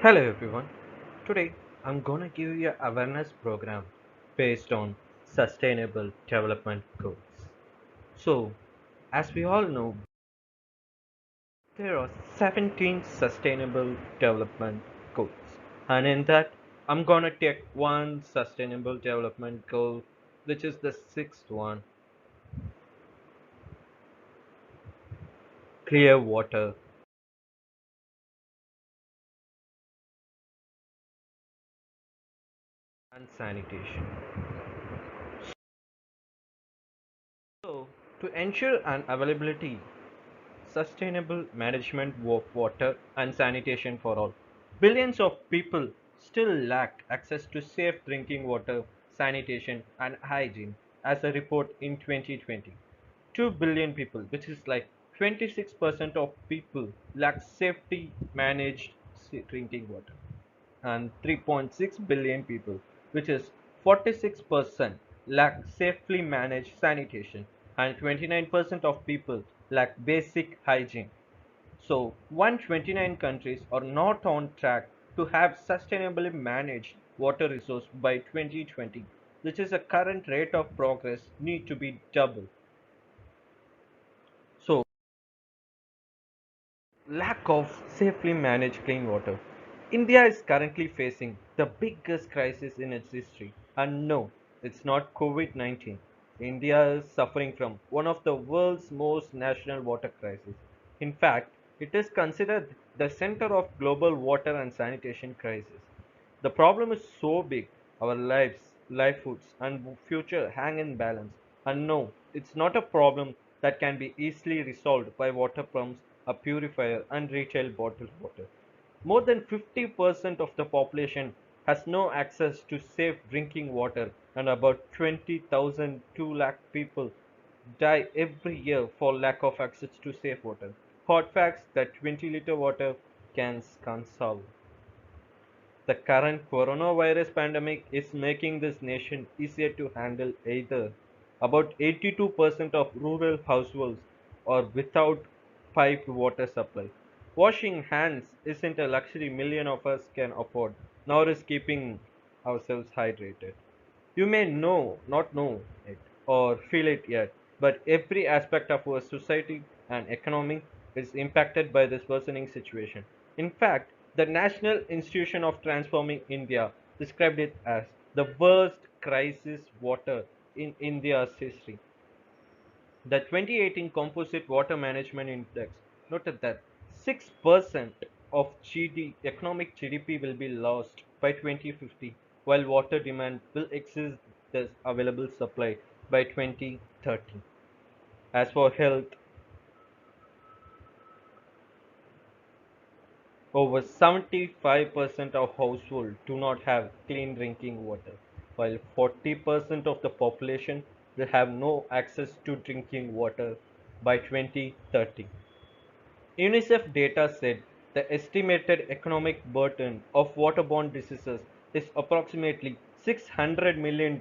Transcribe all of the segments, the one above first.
Hello everyone. Today I'm gonna give you an awareness program based on sustainable development goals. So, as we all know, there are 17 sustainable development goals. And in that, I'm gonna take one sustainable development goal, which is the sixth one, clear water and sanitation. So, to ensure an availability sustainable management of water and sanitation for all. Billions of people still lack access to safe drinking water, sanitation, and hygiene, as a report in 2020. 2 billion people, which is like 26% of people, lack safety managed drinking water, and 3.6 billion people, which is 46%, lack safely managed sanitation, and 29% of people lack basic hygiene. So, 129 countries are not on track to have sustainably managed water resource by 2020, which is a current rate of progress need to be double. So, lack of safely managed clean water. India is currently facing the biggest crisis in its history. And no, it's not COVID 19. India is suffering from one of the world's most national water crises. In fact, it is considered the center of global water and sanitation crisis. The problem is so big, our lives, livelihoods, and future hang in balance. And no, it's not a problem that can be easily resolved by water pumps, a purifier, and retail bottled water. More than 50% of the population has no access to safe drinking water, and about 20,000 2 lakh people die every year for lack of access to safe water. Hot facts that 20-liter water cans can't solve. The current coronavirus pandemic is making this nation easier to handle either. About 82% of rural households are without piped water supply. Washing hands isn't a luxury million of us can afford, nor is keeping ourselves hydrated. You may not know it, or feel it yet, but every aspect of our society and economy is impacted by this worsening situation. In fact, the National Institution of Transforming India described it as the worst crisis water in India's history. The 2018 Composite Water Management Index noted that 6% of economic GDP will be lost by 2050, while water demand will exceed the available supply by 2030. As for health, over 75% of households do not have clean drinking water, while 40% of the population will have no access to drinking water by 2030. UNICEF data said the estimated economic burden of waterborne diseases is approximately $600 million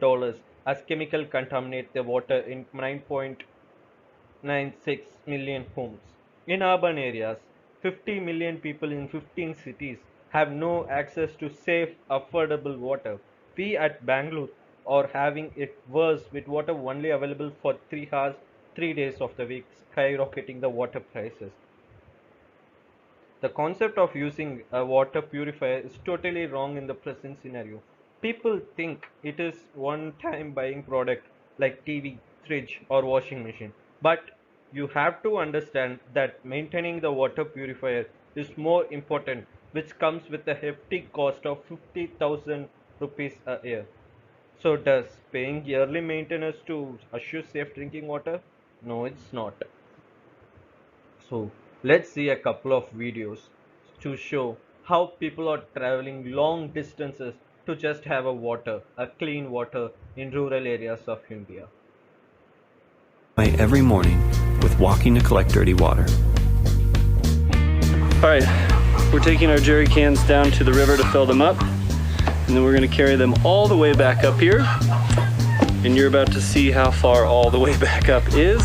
as chemicals contaminate the water in 9.96 million homes. In urban areas, 50 million people in 15 cities have no access to safe, affordable water. We at Bangalore are having it worse with water only available for 3 hours, 3 days of the week, skyrocketing the water prices. The concept of using a water purifier is totally wrong in the present scenario. People think it is one time buying product like TV, fridge or washing machine. But you have to understand that maintaining the water purifier is more important, which comes with a hefty cost of 50,000 rupees a year. So does paying yearly maintenance to assure safe drinking water? No, it's not. So let's see a couple of videos to show how people are traveling long distances to just have a clean water in rural areas of India. Every morning with walking to collect dirty water. All right, we're taking our jerry cans down to the river to fill them up, and then we're going to carry them all the way back up here, and you're about to see how far all the way back up is.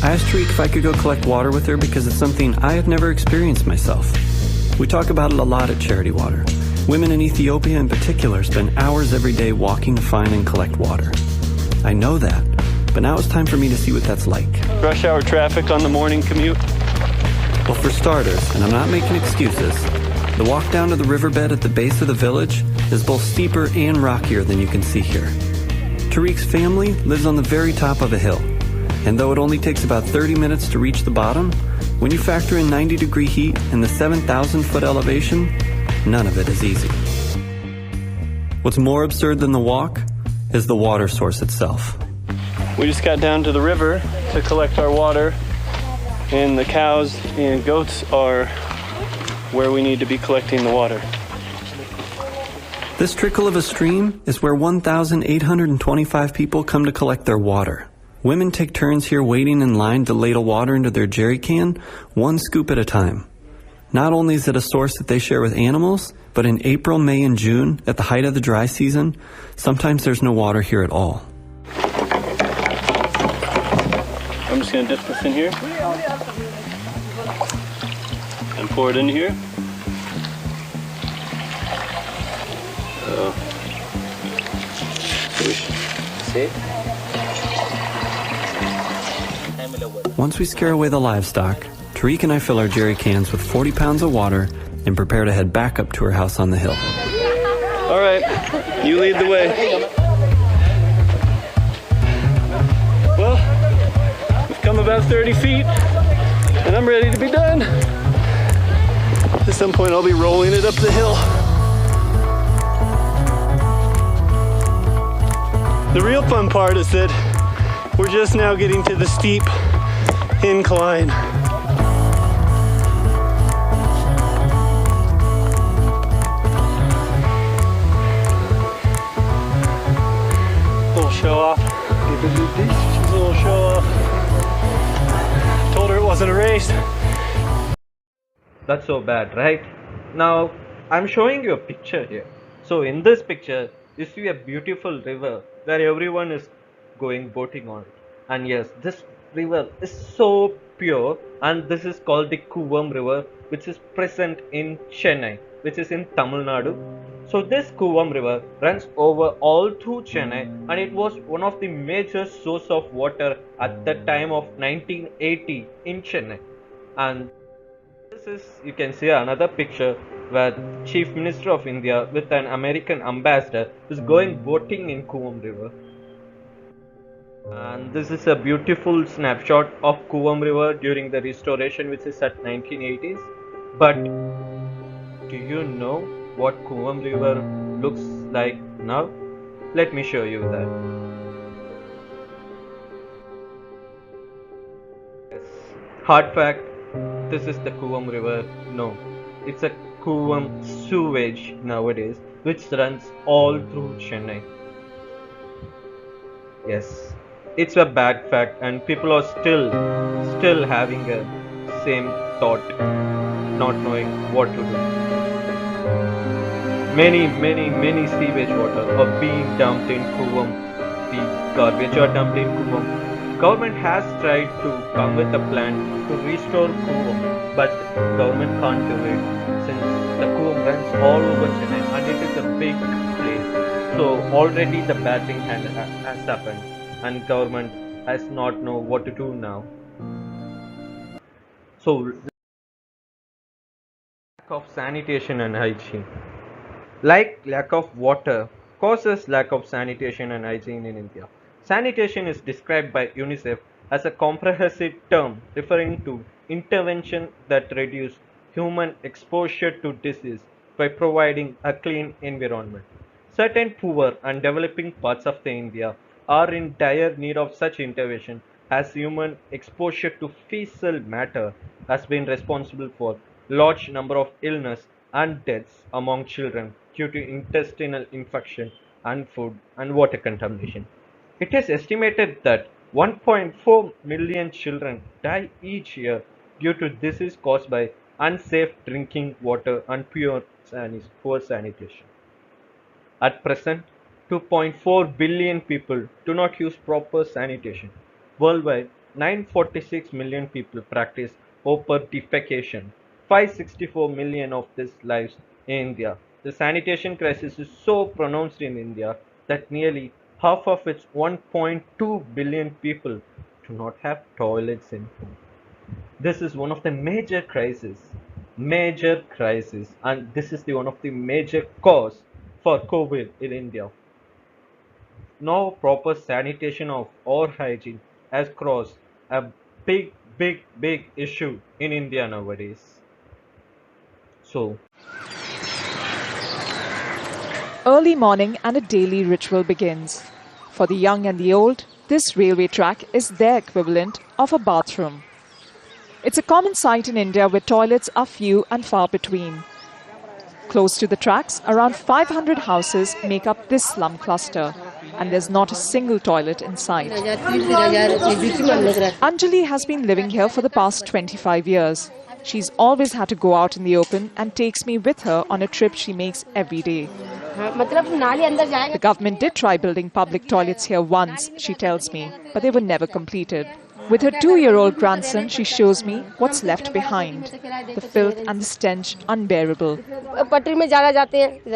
I asked Tariq if I could go collect water with her because it's something I have never experienced myself. We talk about it a lot at Charity Water. Women in Ethiopia in particular spend hours every day walking to find and collect water. I know that, but now it's time for me to see what that's like. Rush hour traffic on the morning commute. Well, for starters, and I'm not making excuses, the walk down to the riverbed at the base of the village is both steeper and rockier than you can see here. Tariq's family lives on the very top of a hill, and though it only takes about 30 minutes to reach the bottom, when you factor in 90-degree heat and the 7,000-foot elevation, none of it is easy. What's more absurd than the walk is the water source itself. We just got down to the river to collect our water, and the cows and goats are where we need to be collecting the water. This trickle of a stream is where 1,825 people come to collect their water. Women take turns here waiting in line to ladle water into their jerry can, one scoop at a time. Not only is it a source that they share with animals, but in April, May, and June, at the height of the dry season, sometimes there's no water here at all. I'm just gonna dip this in here and pour it in here. Once we scare away the livestock, Tariq and I fill our jerry cans with 40 pounds of water and prepare to head back up to her house on the hill. All right, you lead the way. Well, we've come about 30 feet and I'm ready to be done. At some point I'll be rolling it up the hill. The real fun part is that we're just now getting to the steep incline. Little show off. She's a little show off. Told her it wasn't a race. That's so bad, right? Now, I'm showing you a picture here. So in this picture, you see a beautiful river where everyone is going boating on it. And yes, this river is so pure, and this is called the Kuvam River, which is present in Chennai, which is in Tamil Nadu. So this Kuvam River runs over all through Chennai, and it was one of the major source of water at the time of 1980 in Chennai. And this is, you can see another picture where Chief Minister of India with an American ambassador is going boating in Kuvam River. And this is a beautiful snapshot of Kuvam River during the restoration, which is at 1980s. But do you know what Kuvam River looks like now? Let me show you that. Yes. Hard fact, this is the Kuvam River. No, it's a Kuvam sewage nowadays, which runs all through Chennai. Yes, it's a bad fact, and people are still having a same thought, not knowing what to do. Many sewage water are being dumped in Kuvam. The garbage are dumped in Kuvam. Government has tried to come with a plan to restore Kuvam, but government can't do it since the Kuvam runs all over Chennai and it is a big place. So already the bad thing has happened, and government has not know what to do now. So lack of sanitation and hygiene. Like lack of water causes lack of sanitation and hygiene in India. Sanitation is described by UNICEF as a comprehensive term referring to intervention that reduce human exposure to disease by providing a clean environment. Certain poor and developing parts of the India are in dire need of such intervention, as human exposure to fecal matter has been responsible for large number of illness and deaths among children due to intestinal infection and food and water contamination. It is estimated that 1.4 million children die each year due to disease caused by unsafe drinking water and poor sanitation. At present, 2.4 billion people do not use proper sanitation. Worldwide, 946 million people practice open defecation. 564 million of these lives in India. The sanitation crisis is so pronounced in India that nearly half of its 1.2 billion people do not have toilets in home. This is one of the major crisis, and this is the one of the major cause for COVID in India. No proper sanitation of or hygiene has crossed a big issue in India nowadays. So, Early morning and a daily ritual begins. For the young and the old, this railway track is their equivalent of a bathroom. It's a common sight in India where toilets are few and far between. Close to the tracks, around 500 houses make up this slum cluster, and there's not a single toilet in sight. Anjali has been living here for the past 25 years. She's always had to go out in the open and takes me with her on a trip she makes every day. The government did try building public toilets here once, she tells me, but they were never completed. With her 2-year-old grandson, she shows me what's left behind. The filth and the stench unbearable.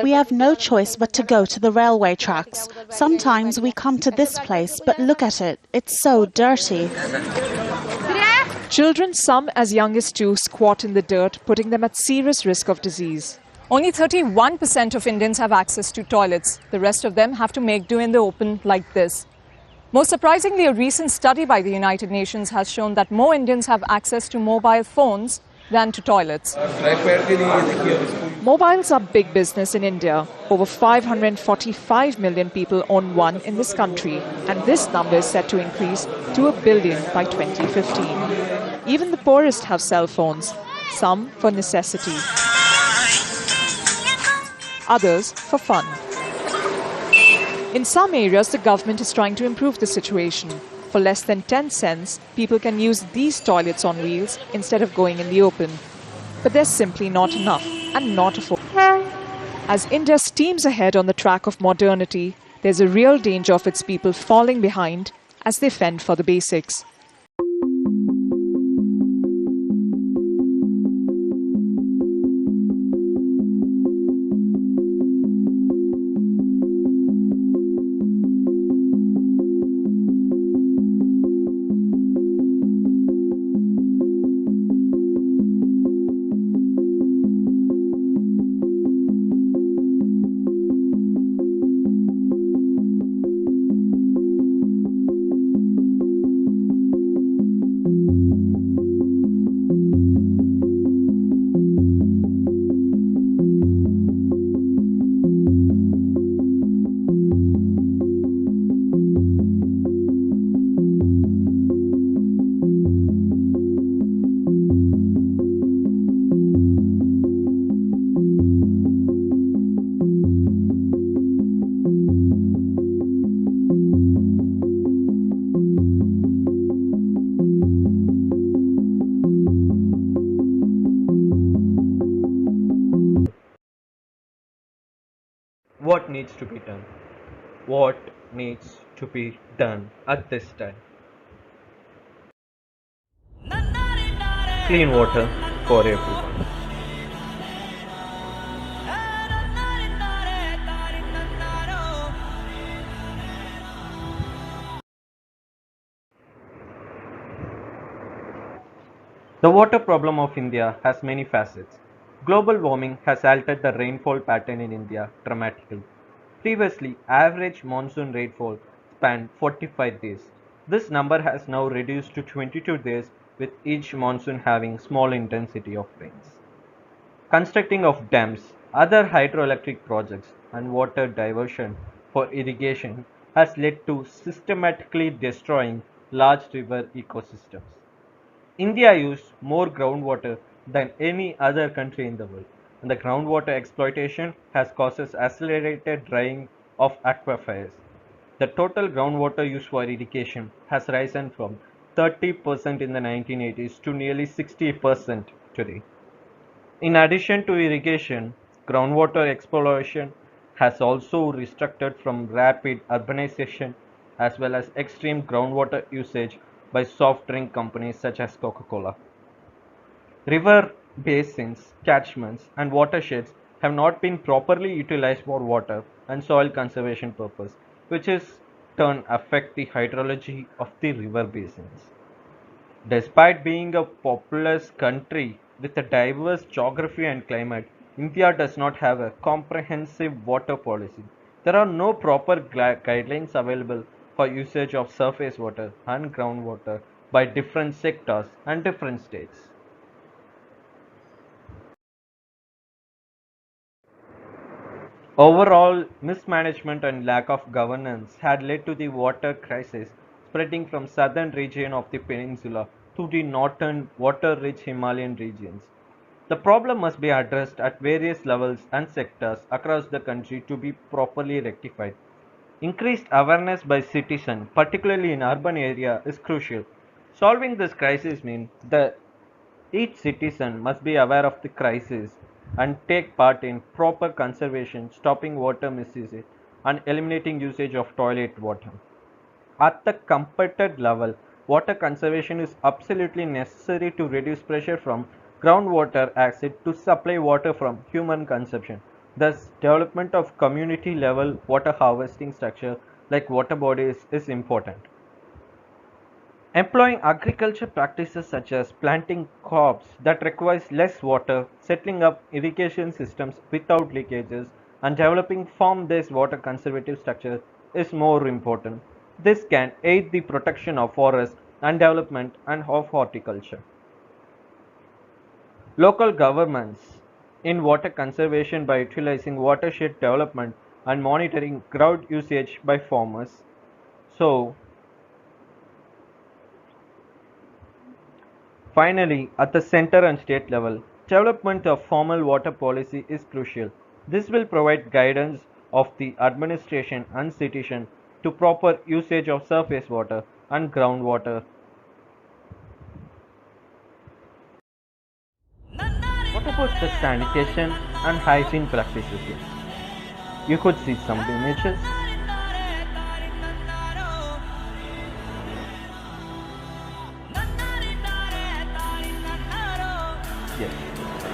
We have no choice but to go to the railway tracks. Sometimes we come to this place, but look at it. It's so dirty. Children, some as young as 2, squat in the dirt, putting them at serious risk of disease. Only 31% of Indians have access to toilets. The rest of them have to make do in the open like this. Most surprisingly, a recent study by the United Nations has shown that more Indians have access to mobile phones than to toilets. Mobiles are big business in India. Over 545 million people own one in this country, and this number is set to increase to 1 billion by 2015. Even the poorest have cell phones, some for necessity, others for fun. In some areas, the government is trying to improve the situation. For less than 10 cents, people can use these toilets on wheels instead of going in the open. But there's simply not enough and not affordable. As India steams ahead on the track of modernity, there's a real danger of its people falling behind as they fend for the basics. what needs to be done? What needs to be done at this time? Clean water for everyone. The water problem of India has many facets. Global warming has altered the rainfall pattern in India dramatically. Previously, average monsoon rainfall spanned 45 days. This number has now reduced to 22 days, with each monsoon having small intensity of rains. Constructing of dams, other hydroelectric projects, and water diversion for irrigation has led to systematically destroying large river ecosystems. India used more groundwater than any other country in the world, and the groundwater exploitation has caused accelerated drying of aquifers. The total groundwater used for irrigation has risen from 30% in the 1980s to nearly 60% today. In addition to irrigation, groundwater exploration has also restricted from rapid urbanization as well as extreme groundwater usage by soft drink companies such as Coca-Cola. River basins, catchments, and watersheds have not been properly utilized for water and soil conservation purpose, which is turn affect the hydrology of the river basins. Despite being a populous country with a diverse geography and climate, India does not have a comprehensive water policy. There are no proper guidelines available for usage of surface water and groundwater by different sectors and different states. Overall, mismanagement and lack of governance had led to the water crisis spreading from southern region of the peninsula to the northern water-rich Himalayan regions. The problem must be addressed at various levels and sectors across the country to be properly rectified. Increased awareness by citizens, particularly in urban areas, is crucial. Solving this crisis means that each citizen must be aware of the crisis and take part in proper conservation, stopping water misuse, and eliminating usage of toilet water. At the completed level, water conservation is absolutely necessary to reduce pressure from groundwater acid to supply water from human consumption. Thus, development of community level water harvesting structure like water bodies is important. Employing agriculture practices such as planting crops that requires less water, settling up irrigation systems without leakages, and developing farm-based water conservative structures is more important. This can aid the protection of forests and development and of horticulture. Local governments in water conservation by utilizing watershed development and monitoring ground usage by farmers. So, finally, at the center and state level, development of formal water policy is crucial. This will provide guidance of the administration and citizen to proper usage of surface water and groundwater. What about the sanitation and hygiene practices here? You could see some images. Yes,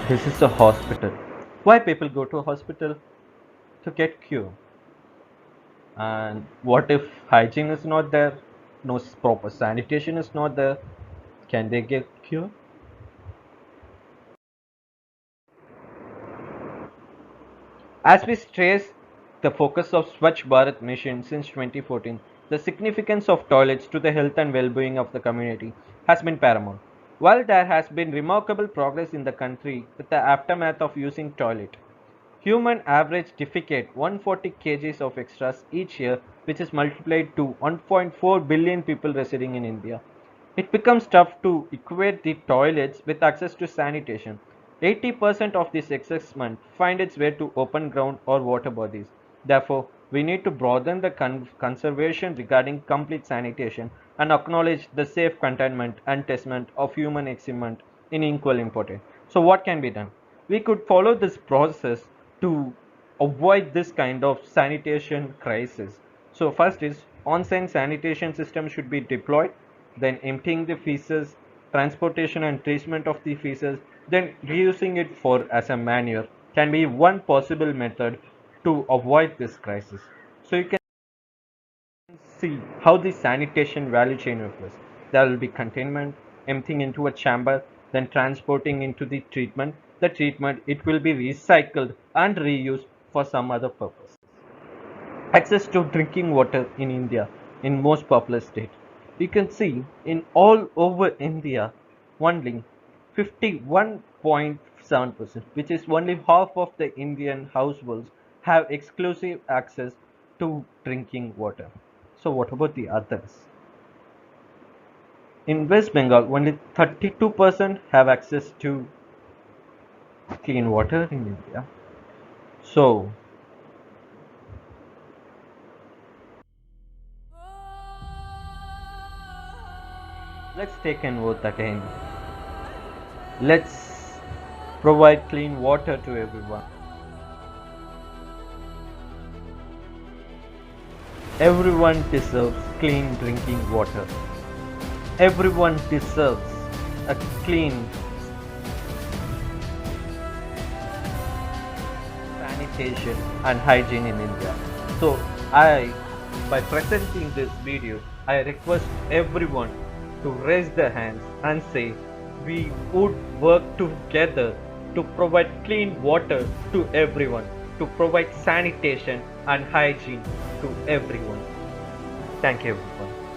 this is a hospital. Why people go to a hospital? To get cure. And what if hygiene is not there? No proper sanitation is not there. Can they get cure? As we stress the focus of Swachh Bharat mission since 2014, the significance of toilets to the health and well-being of the community has been paramount. While there has been remarkable progress in the country with the aftermath of using toilet, human average defecate 140 kgs of extras each year, which is multiplied to 1.4 billion people residing in India. It becomes tough to equate the toilets with access to sanitation. 80% of this assessment find its way to open ground or water bodies. Therefore, we need to broaden the conservation regarding complete sanitation and acknowledge the safe containment and testament of human excrement in equal importance. So what can be done? We could follow this process to avoid this kind of sanitation crisis. So first is on-site sanitation system should be deployed, then emptying the feces, transportation and treatment of the feces, then reusing it for as a manure can be one possible method to avoid this crisis. So you can see how the sanitation value chain works. There will be containment, emptying into a chamber, then transporting into the treatment. The treatment it will be recycled and reused for some other purpose. Access to drinking water in India in most populous state. You can see in all over India only 51.7%, which is only half of the Indian households have exclusive access to drinking water. So what about the others? In West Bengal, only 32% have access to clean water in India. So let's take an oath again. Let's provide clean water to everyone. Everyone deserves clean drinking water. Everyone deserves a clean sanitation and hygiene in India. So by presenting this video, I request everyone to raise their hands and say we would work together to provide clean water to everyone, to provide sanitation and hygiene to everyone. Thank you everyone.